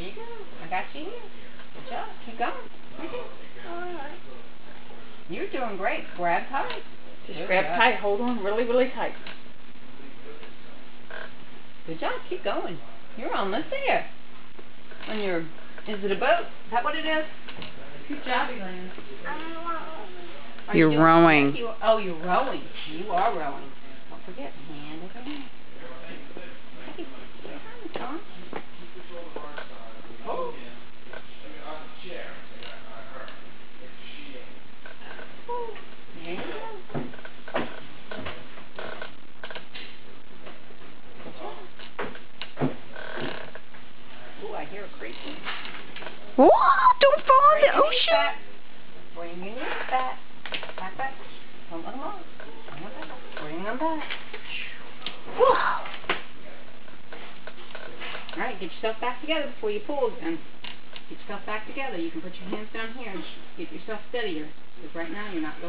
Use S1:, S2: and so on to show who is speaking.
S1: you go. I got you here. Good job. Keep going. Right there. All right. You're doing great. Grab tight.
S2: Just grab tight. Hold on really, really tight.
S1: Good job. Keep going. You're almost there. On your, is it a boat? Is that what it is? Good job, Elaine.
S3: You're rowing.
S1: Oh, you're rowing. You are rowing. Don't forget, hand over hand. Hey, Tom. Oh. There you go. Ooh, I hear a creaking.
S3: Whoa, don't fall in the ocean.
S1: Bring your knees back. Back, back. Don't let them off. Bring them back. Bring them back. Whoa. Alright, get yourself back together before you pull again. Get yourself back together. You can put your hands down here and get yourself steadier. Because right now you're not going